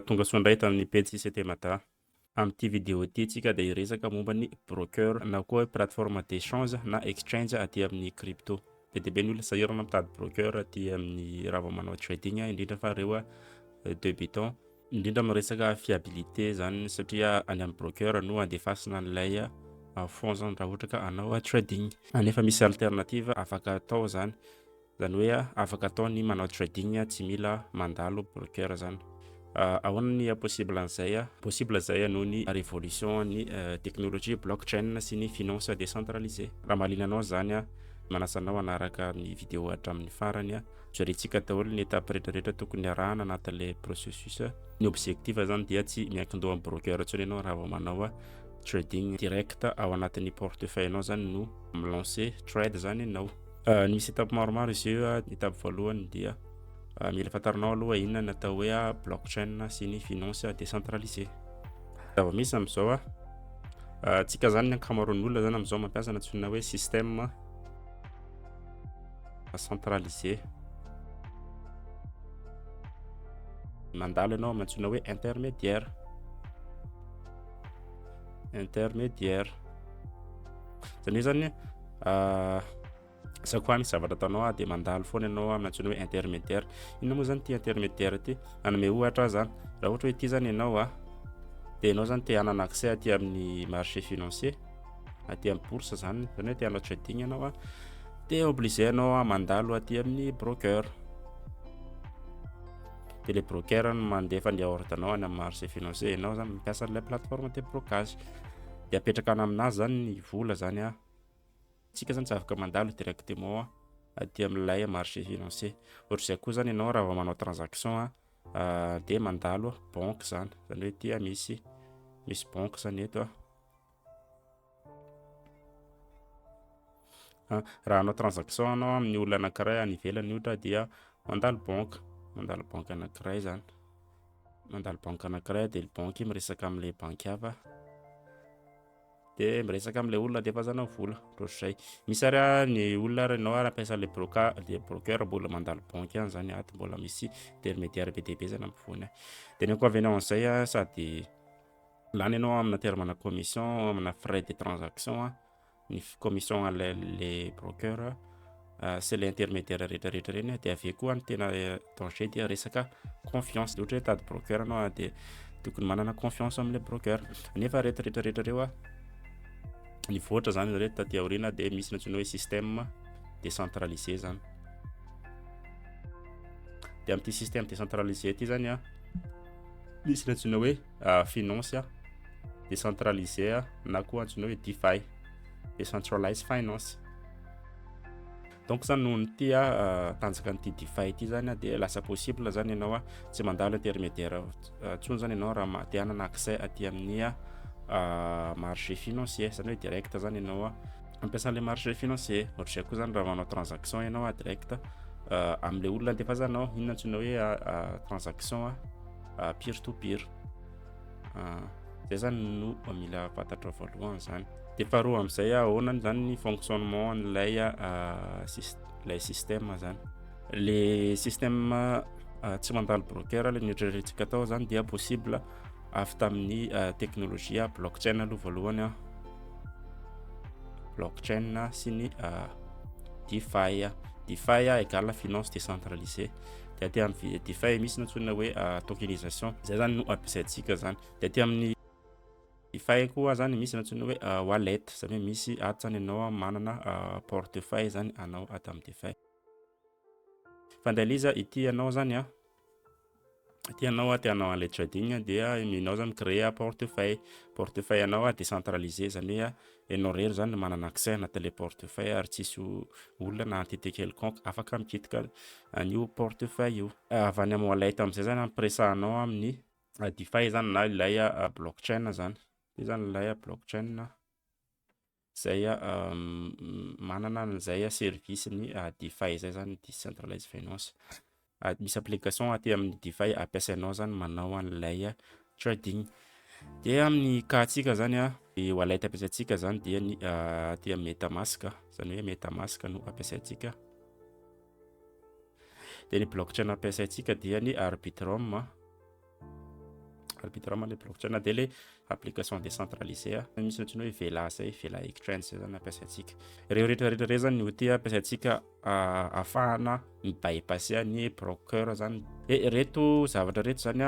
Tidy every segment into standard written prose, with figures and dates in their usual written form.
tonga soa indray tamin'ny pejy CT Mata. Amin'ity vidéo ity tsika dia hiresaka momba ny broker na koa plateforme d'échange na exchange aty amin'ny crypto. Be dia be ny olona sahirana mitady broker aty amin'ny raha vao manao trading indrindra fa ireo débutant, indrindra amin'ny resaka fiabilité zany satria any amin'ny broker no andefasina an'ilay fonds zany raha ohatra ka anao trading. Nefa misy alternative afaka atao zany hoe afaka atao ny manao trading tsy mila mandalo broker zany. Ahoana ny possible an'izay? Possible zay noho ny révolution ny technologie blockchain sy ny finance décentralisée. Raha mahaliana anao zany manasa anao hanaraka ny vidéo hatramin'ny farany jerentsika daholo ny étape rehetrarehetra tokony arahana anatin'ilay processus. Ny objectif zany dia tsy miankin-doha amin'ny broker intsony ianao raha vao manao trading direct ao anatin'ny portefeuille anao zany no milancer trade zany ianao. Ny misy étape maromaro izy io. Étape voalohany dia mila fantarinao aloha inona ny atao hoe blockchain sy ny finance décentralisée. Zava-misy amin'izao tsika zany ny ankamaroan'ny olona zany amin'izao mampiasa ny antsoina hoe système centralisé. Mandalo ianao amin'ny antsoina hoe intermédiaire. Zany hoe zany sa koa misy zavatra ataonao dia mandalo foana ianao amin'ny antsoina hoe intermédiaire. Inona moa zany ty intermédiaire ty? Anome ohatra zany, raha ohatra hoe ity zany ianao dia ianao zany te hanana accès aty amin'ny marché financier, aty amin'ny bourse zany hoe te hanao trading ianao dia obligé ianao mandalo aty amin'ny broker. Dia le broker no mandefa ny ordre anao any amin'ny marché financier, ianao zany mampiasa an'ilay plateforme de blocage. Dia apetraka aminazy zany ny vola zany tsika zany tsy afaka mandalo directement aty amin'ilay marché financier. Ohatr'izay koa zany ianao raha vao manao transaction dia mandalo banque zany hoe ity misy banque zany eto raha hanao transaction anao amin'ny olona anankiray any ivelany ohatra dia mandalo banque anankiray zany. Mandalo banque anankiray dia le banque miresaka amin'ilay banque hafa dia miresaka amin'ilay olona andefasana vola. Ohatr'izay misy ary ny olona ary ianao ary ampiasa le broker mbola mandalo banque any zany mbola misy intermédiaire be dia be zany ampovoany. Dia ny inconvénient an'izay sady lany ianao amina terme commission, amina frais de transaction, ny commission an'ilay broker c'est l'intermédiaire rehetrarehetra reny dia avy koa ny tena danger dia resaka confiance. Dia ohatra hoe tady broker anao dia tokony manana confiance amin'ilay broker. Nefa rehetrarehetra reo ny voatra zany zareo taty aoriana dia misy ny antsoina hoe système décentralisé zany. Dia amin'ity système décentralisé ity zany misy ny antsoina hoe finance décentralisé na koa antsoina hoe DeFi, decentralized finance. Donc zany noho nyty tanjaka nyty DeFi ity zany dia lasa possible zany ianao tsy mandalo intermédiaire intsony zany ianao raha te hanana accès aty amin'ny marché financier, zany hoe direct zany ianao ampiasa le marché financier. Ohatr'izay koa zany raha manao transaction ianao direct amin'ilay olona andefasanao, inona antsoina hoe transaction peer to peer. Zay zany no mila fantatra voalohany zany. Dia faharoa amin'izay ahoana zany ny fonctionnement an'ilay système zany. Le système tsy mandalo broker le nitreretintsika tao zany dia possible avy tamin'ny teknolojia blockchain aloha voalohany blockchain sy ny DeFi. DeFi égale finance décentralisée. Dia aty amin'ny DeFi misy ny antsoina hoe tokenisation, zay zany no ampiasaintsika zany. Dia aty amin'ny DeFi koa zany misy ny antsoina hoe wallet, zany hoe misy ato zany ianao manana portefeuille zany anao ato amin'ny DeFi. Fandaliza ity ianao zany ity ianao te hanao an'ilay trading dia ianao zany créer portefeuille anao décentralisé, zany hoe ianao rery zany manana accès anatin'ilay portefeuille ary tsisy olona na entité quelconque afaka mikitika an'io portefeuille io. Avy any amin'ny wallet amin'izay zany ampiresahanao amin'ny DeFi zany na ilay blockchain zany. Io zany ilay blockchain zay manana an'izay service ny DeFi zay zany decentralized finance. Misy application aty amin'ny DeFi ampiasainao zany manao an'ilay trading. Dia amin'ny cas-tsika zany ny wallet ampiasaintsika zany dia ny aty amin'ny MetaMask, zany hoe MetaMask no ampiasaintsika. Dia ny blockchain ampiasaintsika dia ny Arbitrum. Arbitrum le blockchain dia le application décentralisée misy ohatrany hoe Vela zay, Vela Exchange zay zany ampiasaitsika. Ireo rehetrarehetra reo zany ny outil ampiasaitsika ahafahana mibypasser ny broker zany. Reto zavatra reto zany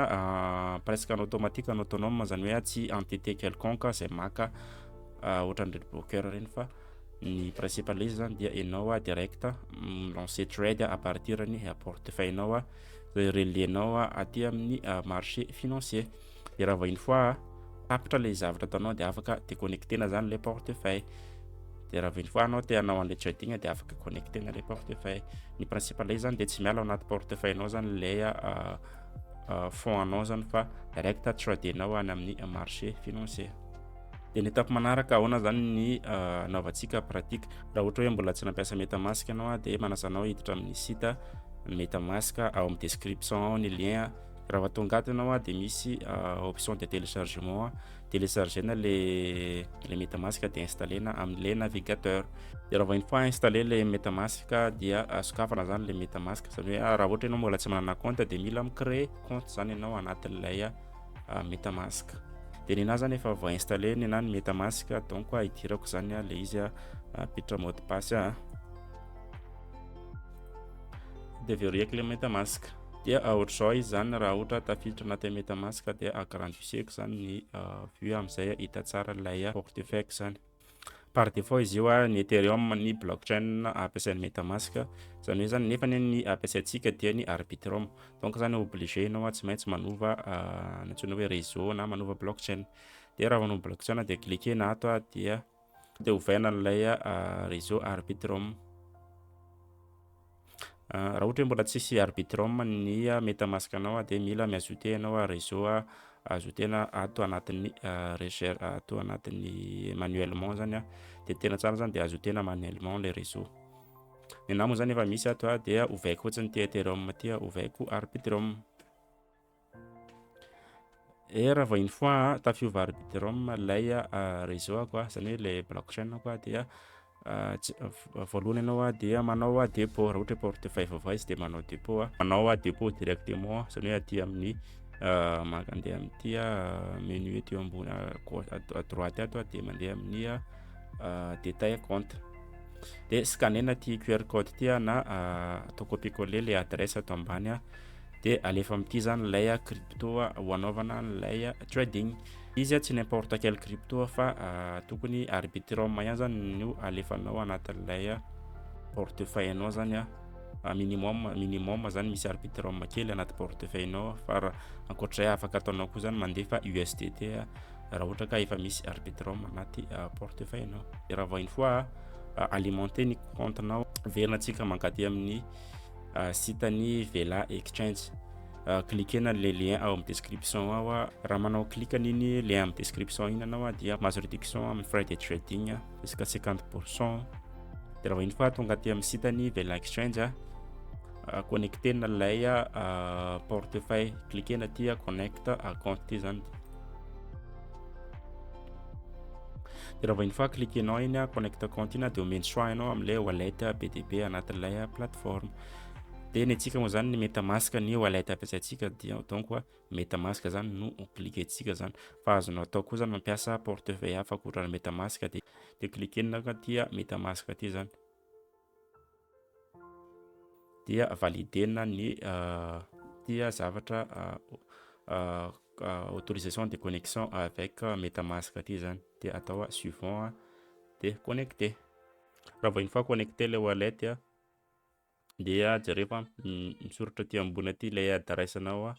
presque en automatique, en autonome, zany hoe tsy entité quelconque zay maka ohatran'ireny broker reny fa ny principal izy zany dia ianao direct lancer trade à partir ny portefeuillenao relienao aty amin'ny marché financier. De raha vao une fois tapitra le zavatra ataonao de afaka déconnectena zany le portefeuille. De raha vao une fois anao te hanao an'le trading de afaka connectena le portefeuille. Ny principal izy zany de tsy miala ao anaty portefeuillenao zany le fonds anao zany fa direct tradenao any amin'ny marché financier. De ny étape manaraka ahoana zany ny anaovantsika pratique raha ohatra hoe mbola tsy nampiasa MetaMask anao de manasanao hiditra amin'ny site MetaMask, ao amin'ny description ao ny lien. Raha tonga ato anao de misy option de téléchargement, téléchargena le MetaMask de installena amin'le navigateur. De raha vao une fois installé le MetaMask dia sokafana zany le MetaMask, zany hoe raha ohatra ianao mbola tsy manana compte de mila mi-créer compte zany ianao anatin'ilay MetaMask. De ninazy zany efa vao installé ninazy ny MetaMask, donc idirako zany le izy apiditra mot de passe de verrouilleko le MetaMask. Dia ohatr'izao izy zany raha ohatra tafiditra anaty MetaMask de agrandifieko zany ny vue am'izay hita tsara lay portefeuille zany. Par défaut izy io ny Ethereum ny blockchain ampiasain'ny MetaMask, zany hoe zany nefa ny ampiasaitsika dia ny Arbitrum. Donc zany obligé ianao tsy maintsy manova ny antsoina hoe réseau na manova blockchain. De raha manova blockchain de cliquena ato dia de ovaina an'ilay réseau Arbitrum. Raha ohatra hoe mbola tsisy Arbitrum ny MetaMask anao de mila miajouter anao réseau ajoutena ato anatin'ny recherche ato anatin'ny manuellement zany de tena tsara zany de ajoutena manuellement le réseau. Ninahy moa zany efa misy ato de ovaiko fotsiny ty Ethereum ty ovaiko Arbitrum. Et raha vao une fois tafiova Arbitrum lay réseau zany hoe le blockchain dia voalohany ianao dia manao dépôt. Raha ohatra portefeuille vaovao izy de manao dépôt dépôt directement, zany hoe aty amin'ny mandeha amin'ity menu ety ambony à droite ato de mandeha amin'ny détail compte. De scanena ty QR code ty na atao copier-coller le adresse ato ambany de alefa amin'ity zany lay crypto ho anaovana lay trading. Izy tsy n'importe quel crypto fa tokony Arbitrum ihany zany no alefanao anatin'ilay portefeuille anao zany minimum zany misy Arbitrum kely anaty portefeuille-nao fa ankoatrizay afaka ataonao koa zany mandefa USDT raha ohatra ka efa misy Arbitrum anaty portefeuille-nao. De raha vao une fois alimenter ny compte-nao verina antsika mankaty amin'ny site ny Vela Exchange. Cliquena le lien ao amin'ny description ao raha manao clique an'iny lien amin'ny description iny anao dia mahazo réduction amin'ny frais de trading jusqu'à 50%. De raha vao une fois tonga aty amin'ny site ny Vela Exchange connectena lay portefeuille, cliquena ty connect compte ty zany. De raha vao une fois cliquenao iny connect compte iny de omeny choix ianao am'le wallet BTB anatin'ilay plateforme. De ny antsika moa zany ny MetaMask ny wallet ampiasaitsika dia donc MetaMask zany no cliquentsika zany. Fa azonao atao koa zany mampiasa portefeuille hafa ankoatran'ny MetaMask de cliquena ty MetaMask ty zany. Dia validena ny ty zavatra autorisation de connexion avec MetaMask ty zany de atao suivant de connecter. Raha vao une fois connecté le wallet dia jereo fa misoratra ty ambony aty lay adresse anao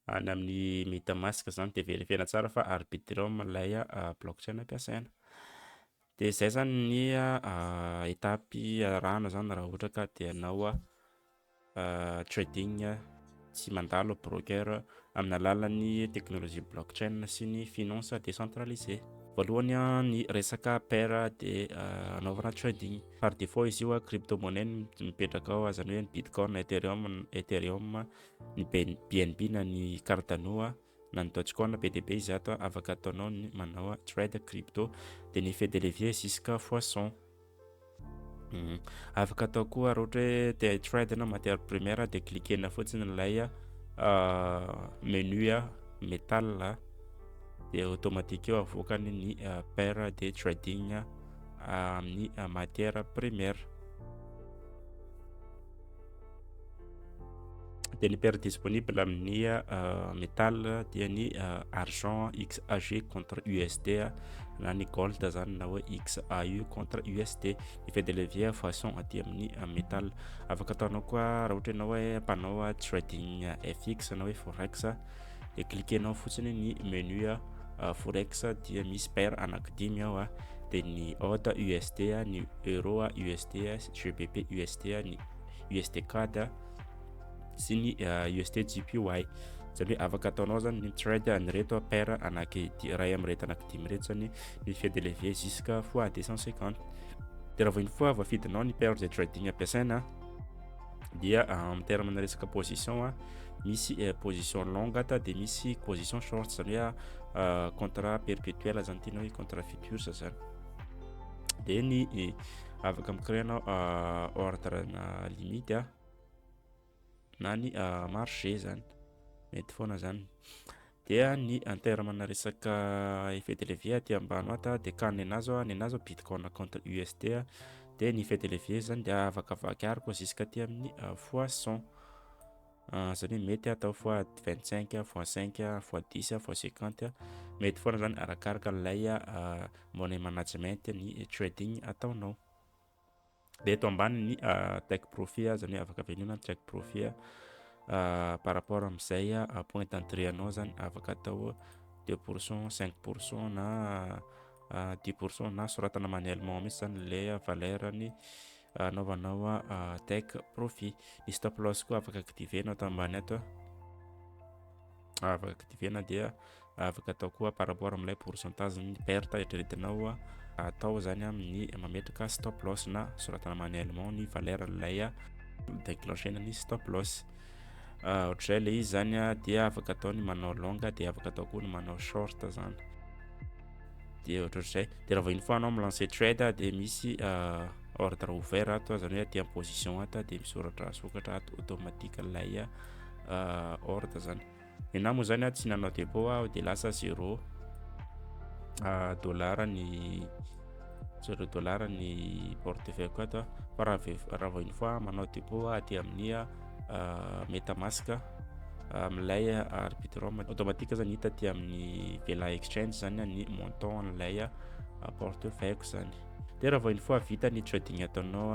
any amin'ny MetaMask zany de verifiena tsara fa Arbitrum lay blockchain ampiasaina. De zay zany ny étape arahana zany raha ohatra ka de anao trading tsy mandalo broker amin'ny alalan'ny teknolojia blockchain sy ny finance décentralisée. Voalohany ny resaka paire de anaovana trading. Par défaut izy io crypto-monnaie mipetraka ao zany hoe ny Bitcoin, Ethereum, ny BNB na ny Cardano na ny Dogecoin, BTB izy ato afaka ataonao ny manao trade crypto de ny effet de levier jusqu'à x100. Afaka atao koa raha ohatra hoe te trade anao matière première de cliquena fotsiny lay menu métal de automatique eo avoakany ny paire de trading amin'ny matière première. De ny paire disponible amin'ny métal dia ny argent XAG contre USD na ny gold zany na hoe XAU contre USD. Ny fait de levier façon aty amin'ny métal. Afaka ataonao koa raha ohatra ianao hoe mpanao trading FX na hoe forex, de cliquenao fotsiny ny menu forex dia misy paire anankidimy ao de ny AUD USD, ny euro USD, GBP USD, ny USD CAD sy ny USD JPY. Zany hoe afaka ataonao zany ny trade an'ireto paire ray amin'ireto anankidimy reto zany ny fait de levier jusqu'à fois 250. De raha fois voafidinao ny paire de trading ampiasaina dia en terme na resaka position misy position longue de misy position short, zany hoe contrat perpétuel zany tianao hoe contrat futur zany. De ny afaka micréanao ordre na limite na ny marché zany mety foana zany. Dia ny en terme na resaka effet de levier aty ambany ata de ka nenazy bitcoin contre USD de ny effet de levier zany dia afaka avakiariko jusqu'à aty amin'ny fois 100, zany hoe mety atao fois 25, fois 5, fois 10, fois 50, mety foana zany arakaraka lay money management ny trading ataonao. De eto ambany ny take profit zany hoe afaka venona take profit par rapport am'izay point d'entrée anao zany afaka atao 2%, 5% na 10% na soratana manuellement mihitsy zany le valeur-ny anaovanao take profit. Ny stop loss koa afaka activenao ato ambany ato, afaka activena dia afaka atao koa par rapport am'ilay pourcentage ny perte eritreretinao atao zany amin'ny mametraka stop loss na soratana manuellement ny valeur lay déclencher ny stop loss. Ohatrizay le izy zany dia afaka atao ny manao longue de afaka atao koa ny manao short zany. De ohatrizay de raha fois anao milancer trade de misy ordre ouvert ato zany hoe aty en position ato de misoratra sokatra ato automatique lay ordre zany. Na moa zany tsy nanao dépôt de lasa $0 ny portefeuille koa ato fa raha fois manao dépôt aty amin'ny MetaMask am'lay Arbitrum automatique zany hita aty amin'ny Vela Exchange zany ny montant an'ilay portefeuille zany. De raha fois vita ny trading ataonao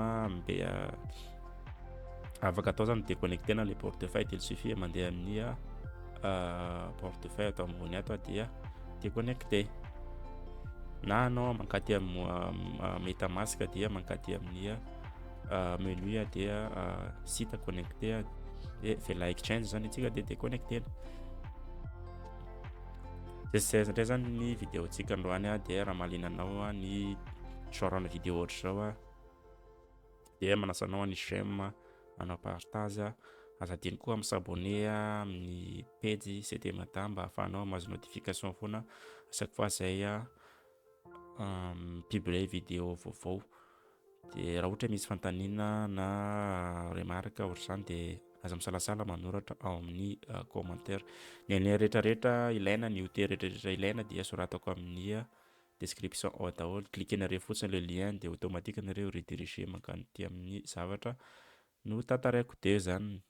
afaka atao zany déconnecter na le portefeuille, il suffit mandeha amin'ny portefeuille atao ambony ato dia déconnecté. Na anao mankaty amin'ny MetaMask dia mankaty amin'ny menu dia site connecté de Vela Exchange zany antsika de déconnecté. Zay ndray zany ny vidéontsika androany de raha mahalinanao ny genre vidéo ohatr'izao de manasanao ny j'aime, manao partage, aza adiny koa misabone amin'ny page CD Mata mba ahafahanao mahazo notification foana chaque fois zay publier vidéo vaovao. De raha ohatra misy fantanina na remarque ohatr'izany de aza misalasala manoratra ao amin'ny commentaire. Ny rehetrarehetra ilaina, ny outil rehetrarehetra ilaina dia soratako amin'ny description ao daholo. Cliquenareo fotsiny le lien de automatique nareo rediriger mankany amin'ny zavatra no tantaraiko teo zany.